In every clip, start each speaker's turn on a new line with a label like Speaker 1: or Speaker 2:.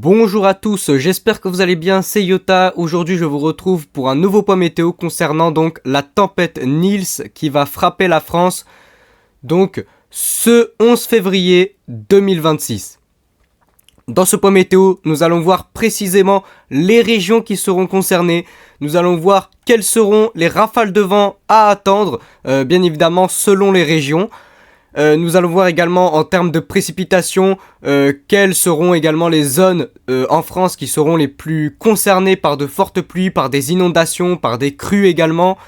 Speaker 1: Bonjour à tous, j'espère que vous allez bien, c'est Yota. Aujourd'hui je vous retrouve pour un nouveau point météo concernant donc la tempête Nils qui va frapper la France donc ce 11 février 2026. Dans ce point météo, nous allons voir précisément les régions qui seront concernées. Nous allons voir quelles seront les rafales de vent à attendre, bien évidemment selon les régions. Nous allons voir également en termes de précipitations quelles seront également les zones en France qui seront les plus concernées par de fortes pluies, par des inondations, par des crues également.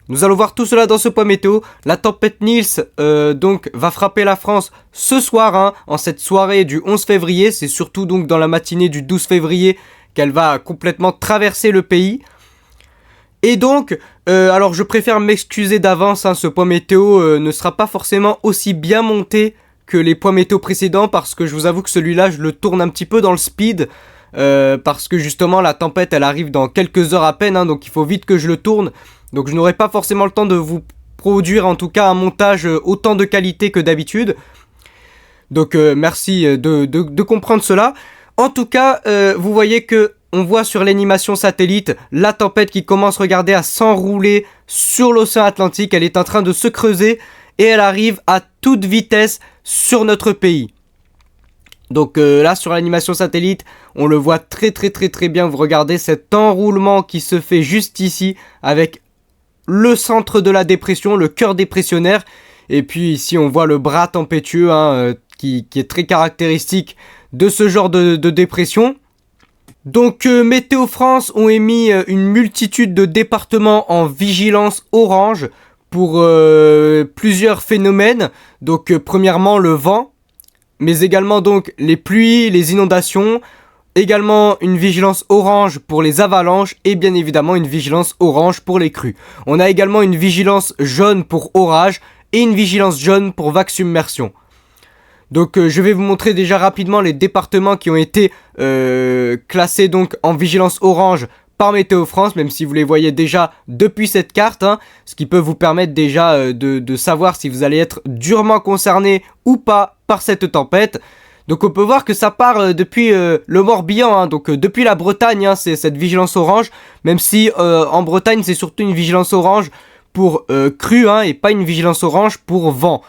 Speaker 1: Nous allons voir tout cela dans ce point météo. La tempête Nils donc va frapper la France ce soir, en cette soirée du 11 février. C'est surtout donc dans la matinée du 12 février qu'elle va complètement traverser le pays. Et donc, alors je préfère m'excuser d'avance, ce point météo ne sera pas forcément aussi bien monté que les points météo précédents parce que je vous avoue que celui-là je le tourne un petit peu dans le speed parce que justement la tempête elle arrive dans quelques heures à peine, donc il faut vite que je le tourne, donc je n'aurai pas forcément le temps de vous produire en tout cas un montage autant de qualité que d'habitude, donc merci de comprendre cela. En tout cas, vous voyez que on voit sur l'animation satellite la tempête qui commence, regardez, à s'enrouler sur l'océan Atlantique. Elle est en train de se creuser et elle arrive à toute vitesse sur notre pays. Donc là sur l'animation satellite, on le voit très bien. Vous regardez cet enroulement qui se fait juste ici avec le centre de la dépression, le cœur dépressionnaire. Et puis ici on voit le bras tempétueux qui est très caractéristique de ce genre de dépression. Donc Météo France ont émis une multitude de départements en vigilance orange pour plusieurs phénomènes. Donc premièrement le vent, mais également donc les pluies, les inondations, également une vigilance orange pour les avalanches et bien évidemment une vigilance orange pour les crues. On a également une vigilance jaune pour orage et une vigilance jaune pour vague submersion. Donc je vais vous montrer déjà rapidement les départements qui ont été classés donc en vigilance orange par Météo France, même si vous les voyez déjà depuis cette carte, ce qui peut vous permettre déjà de savoir si vous allez être durement concerné ou pas par cette tempête. Donc on peut voir que ça part depuis le Morbihan, donc depuis la Bretagne, c'est cette vigilance orange, même si en Bretagne c'est surtout une vigilance orange pour crue et pas une vigilance orange pour vent.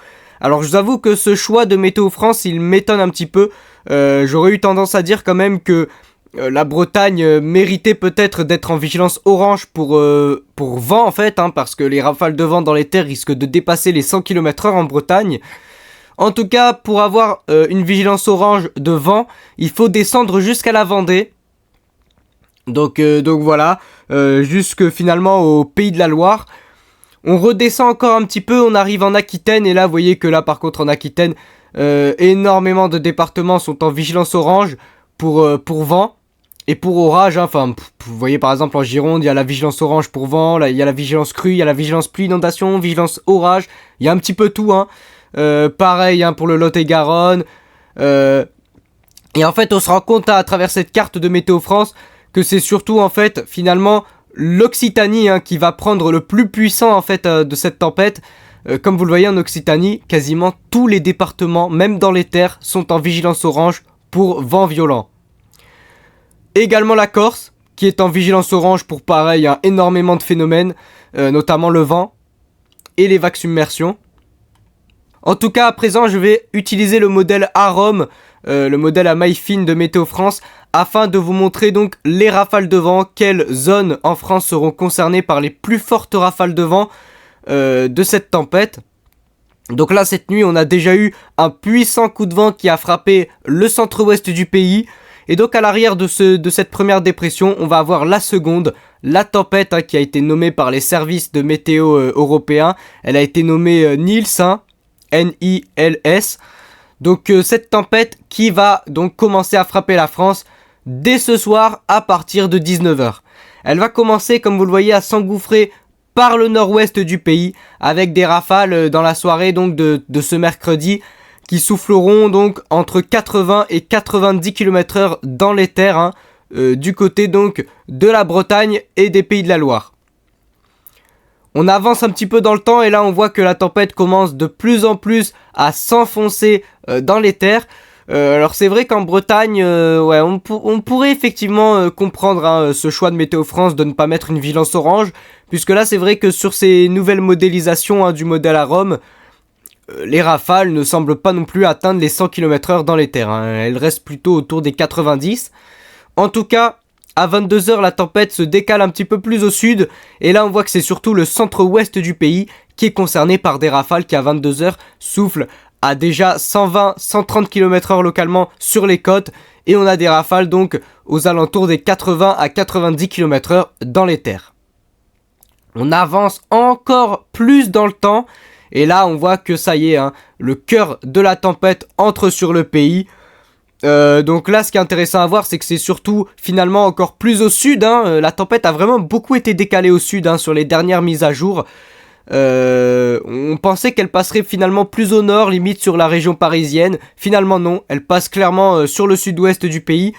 Speaker 1: Alors je vous avoue que ce choix de Météo France il m'étonne un petit peu. J'aurais eu tendance à dire quand même que la Bretagne méritait peut-être d'être en vigilance orange pour vent en fait, parce que les rafales de vent dans les terres risquent de dépasser les 100 km/h en Bretagne. En tout cas, pour avoir une vigilance orange de vent, il faut descendre jusqu'à la Vendée. Donc voilà, jusque finalement au Pays de la Loire. On redescend encore un petit peu, on arrive en Aquitaine et là vous voyez que là par contre en Aquitaine énormément de départements sont en vigilance orange pour vent et pour orage. Enfin vous voyez par exemple en Gironde il y a la vigilance orange pour vent, là il y a la vigilance crue, il y a la vigilance pluie inondation, vigilance orage, il y a un petit peu tout pareil pour le Lot-et-Garonne et en fait on se rend compte à travers cette carte de Météo France que c'est surtout en fait finalement l'Occitanie qui va prendre le plus puissant en fait de cette tempête. Comme vous le voyez en Occitanie, quasiment tous les départements, même dans les terres, sont en vigilance orange pour vent violent. Également la Corse, qui est en vigilance orange pour pareil, énormément de phénomènes, notamment le vent et les vagues submersion. En tout cas, à présent, je vais utiliser le modèle AROM, le modèle à maille fine de Météo France, afin de vous montrer donc les rafales de vent, quelles zones en France seront concernées par les plus fortes rafales de vent de cette tempête. Donc là, cette nuit, on a déjà eu un puissant coup de vent qui a frappé le centre-ouest du pays. Et donc à l'arrière de cette première dépression, on va avoir la seconde, la tempête qui a été nommée par les services de météo européens. Elle a été nommée Nils, N-I-L-S. Donc cette tempête qui va donc commencer à frapper la France dès ce soir à partir de 19h. Elle va commencer, comme vous le voyez, à s'engouffrer par le nord-ouest du pays avec des rafales dans la soirée donc de ce mercredi qui souffleront donc entre 80 et 90 km/h dans les terres du côté donc de la Bretagne et des Pays de la Loire. On avance un petit peu dans le temps et là on voit que la tempête commence de plus en plus à s'enfoncer dans les terres. Alors c'est vrai qu'en Bretagne, ouais, on pourrait effectivement comprendre hein, ce choix de Météo France de ne pas mettre une vigilance orange, puisque là c'est vrai que sur ces nouvelles modélisations hein, du modèle à Rome, les rafales ne semblent pas non plus atteindre les 100 km/h dans les terres, hein. Elles restent plutôt autour des 90. En tout cas, à 22h, la tempête se décale un petit peu plus au sud, et là on voit que c'est surtout le centre-ouest du pays qui est concerné par des rafales qui à 22h soufflent à déjà 120-130 km/h localement sur les côtes, et on a des rafales donc aux alentours des 80 à 90 km/h dans les terres. On avance encore plus dans le temps, et là on voit que ça y est, hein, le cœur de la tempête entre sur le pays. Donc là ce qui est intéressant à voir c'est que c'est surtout finalement encore plus au sud, hein. La tempête a vraiment beaucoup été décalée au sud hein, sur les dernières mises à jour. On pensait qu'elle passerait finalement plus au nord, limite sur la région parisienne. Finalement non, elle passe clairement sur le sud-ouest du pays.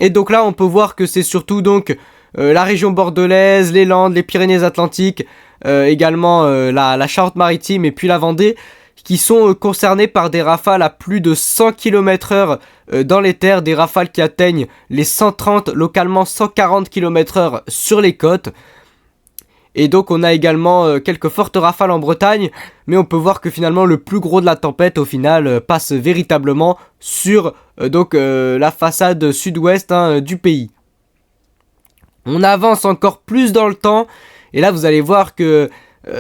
Speaker 1: Et donc là on peut voir que c'est surtout donc la région bordelaise, les Landes, les Pyrénées-Atlantiques, également la Charente-Maritime et puis la Vendée, qui sont concernés par des rafales à plus de 100 km/h dans les terres, des rafales qui atteignent les 130, localement 140 km/h sur les côtes. Et donc on a également quelques fortes rafales en Bretagne, mais on peut voir que finalement le plus gros de la tempête au final passe véritablement sur la façade sud-ouest hein, du pays. On avance encore plus dans le temps, et là vous allez voir que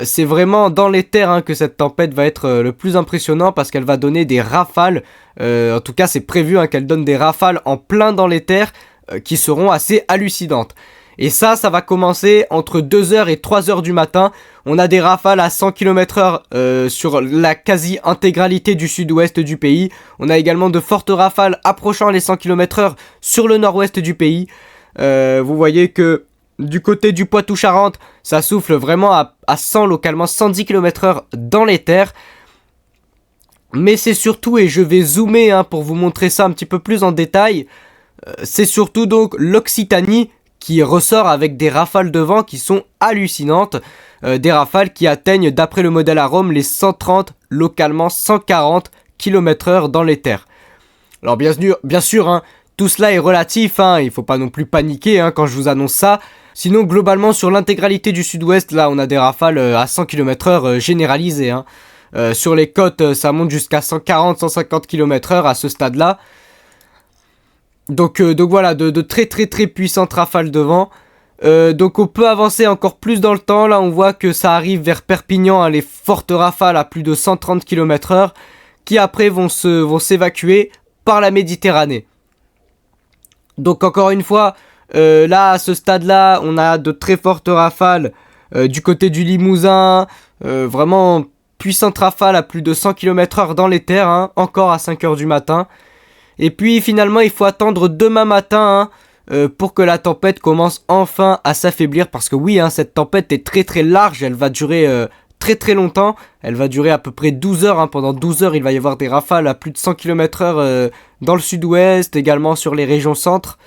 Speaker 1: c'est vraiment dans les terres hein, que cette tempête va être le plus impressionnant, parce qu'elle va donner des rafales, en tout cas c'est prévu hein, qu'elle donne des rafales en plein dans les terres qui seront assez hallucinantes. Et ça va commencer entre 2h et 3h du matin. On a des rafales à 100 km/h sur la quasi-intégralité du sud-ouest du pays. On a également de fortes rafales approchant les 100 km/h sur le nord-ouest du pays. Vous voyez que du côté du Poitou-Charentes, ça souffle vraiment à 100, localement 110 km/h dans les terres. Mais c'est surtout, et je vais zoomer hein, pour vous montrer ça un petit peu plus en détail, c'est surtout donc l'Occitanie qui ressort avec des rafales de vent qui sont hallucinantes. Des rafales qui atteignent, d'après le modèle à Rome, les 130, localement 140 km/h dans les terres. Alors bien sûr hein, tout cela est relatif, hein, il ne faut pas non plus paniquer hein, quand je vous annonce ça. Sinon, globalement, sur l'intégralité du sud-ouest, là, on a des rafales à 100 km/h généralisées. Hein. Sur les côtes, ça monte jusqu'à 140-150 km/h à ce stade-là. Donc voilà, de très très très puissantes rafales de vent. Donc on peut avancer encore plus dans le temps. Là, on voit que ça arrive vers Perpignan, hein, les fortes rafales à plus de 130 km/h, qui après vont s'évacuer par la Méditerranée. Donc encore une fois, là à ce stade-là, on a de très fortes rafales du côté du Limousin, vraiment puissantes rafales à plus de 100 km/h dans les terres, hein, encore à 5h du matin. Et puis finalement, il faut attendre demain matin hein, pour que la tempête commence enfin à s'affaiblir, parce que oui, hein, cette tempête est très très large, elle va durer très très longtemps, elle va durer à peu près 12 heures, hein. Pendant 12 heures il va y avoir des rafales à plus de 100 km/h dans le sud-ouest, également sur les régions centres.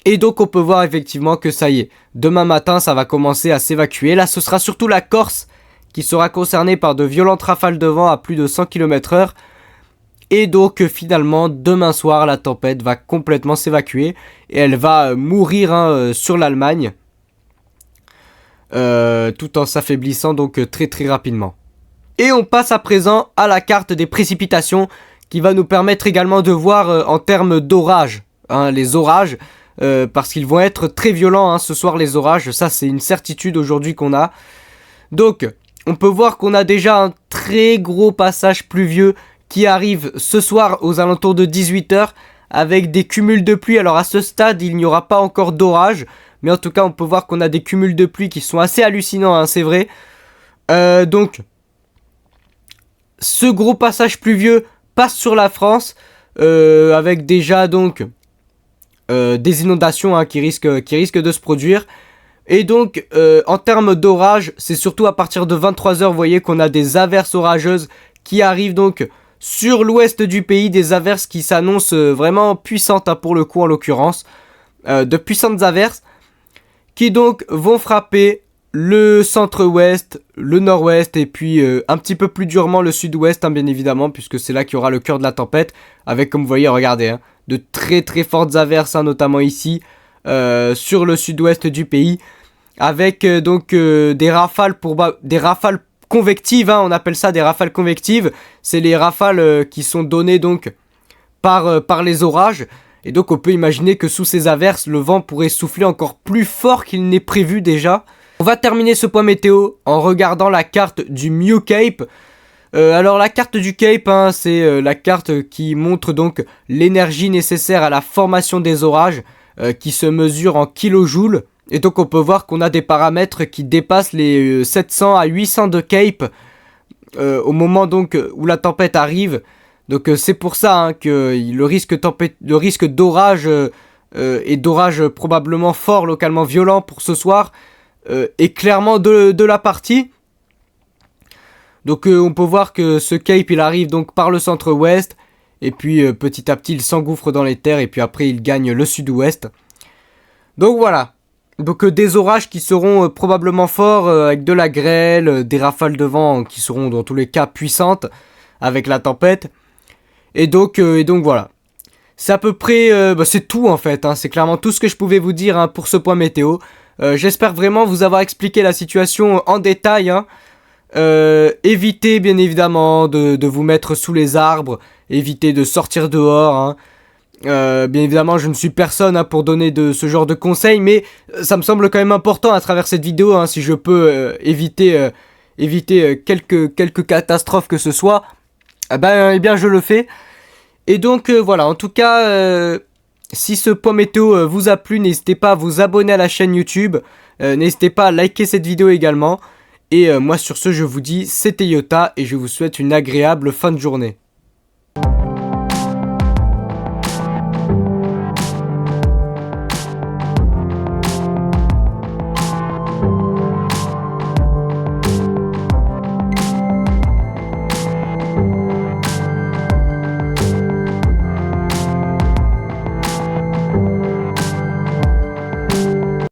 Speaker 1: Et donc on peut voir effectivement que ça y est, demain matin ça va commencer à s'évacuer. Là ce sera surtout la Corse qui sera concernée par de violentes rafales de vent à plus de 100 km/h. Et donc finalement demain soir la tempête va complètement s'évacuer et elle va mourir hein, sur l'Allemagne. Tout en s'affaiblissant donc très très rapidement. Et on passe à présent à la carte des précipitations qui va nous permettre également de voir en termes d'orage, hein, les orages, parce qu'ils vont être très violents hein, ce soir les orages, ça c'est une certitude aujourd'hui qu'on a. Donc on peut voir qu'on a déjà un très gros passage pluvieux qui arrive ce soir aux alentours de 18h avec des cumuls de pluie. Alors à ce stade il n'y aura pas encore d'orage, mais en tout cas on peut voir qu'on a des cumuls de pluie qui sont assez hallucinants hein, c'est vrai. Donc ce gros passage pluvieux passe sur la France avec déjà donc des inondations hein, qui risquent de se produire. Et donc en termes d'orage, c'est surtout à partir de 23h, vous voyez qu'on a des averses orageuses qui arrivent donc sur l'ouest du pays, des averses qui s'annoncent vraiment puissantes hein, pour le coup en l'occurrence, de puissantes averses qui donc vont frapper le centre-ouest, le nord-ouest et puis un petit peu plus durement le sud-ouest, hein, bien évidemment, puisque c'est là qu'il y aura le cœur de la tempête, avec, comme vous voyez, regardez, hein, de très très fortes averses, hein, notamment ici, sur le sud-ouest du pays, avec des rafales convectives, hein, on appelle ça des rafales convectives, c'est les rafales qui sont données donc par les orages, et donc on peut imaginer que sous ces averses, le vent pourrait souffler encore plus fort qu'il n'est prévu déjà. On va terminer ce point météo en regardant la carte du Mew Cape. Alors la carte du Cape, hein, c'est la carte qui montre donc l'énergie nécessaire à la formation des orages, qui se mesure en kilojoules. Et donc on peut voir qu'on a des paramètres qui dépassent les 700 à 800 de Cape au moment donc où la tempête arrive. Donc c'est pour ça, hein, que le risque d'orage et d'orage probablement fort, localement violent pour ce soir, est clairement de la partie. Donc on peut voir que ce Cape il arrive donc par le centre-ouest, et puis petit à petit il s'engouffre dans les terres, et puis après il gagne le sud-ouest. Donc voilà, donc des orages qui seront probablement forts, avec de la grêle, des rafales de vent qui seront dans tous les cas puissantes avec la tempête. Et donc voilà. C'est à peu près, c'est tout en fait, hein. C'est clairement tout ce que je pouvais vous dire, hein, pour ce point météo. J'espère vraiment vous avoir expliqué la situation en détail, hein. Évitez bien évidemment de vous mettre sous les arbres, évitez de sortir dehors, hein. Bien évidemment je ne suis personne, hein, pour donner ce genre de conseils, mais ça me semble quand même important à travers cette vidéo, hein, si je peux éviter quelques catastrophes que ce soit, eh bien je le fais. Et donc voilà, en tout cas, si ce point météo vous a plu, n'hésitez pas à vous abonner à la chaîne YouTube, n'hésitez pas à liker cette vidéo également. Et moi sur ce, je vous dis, c'était Yota et je vous souhaite une agréable fin de journée.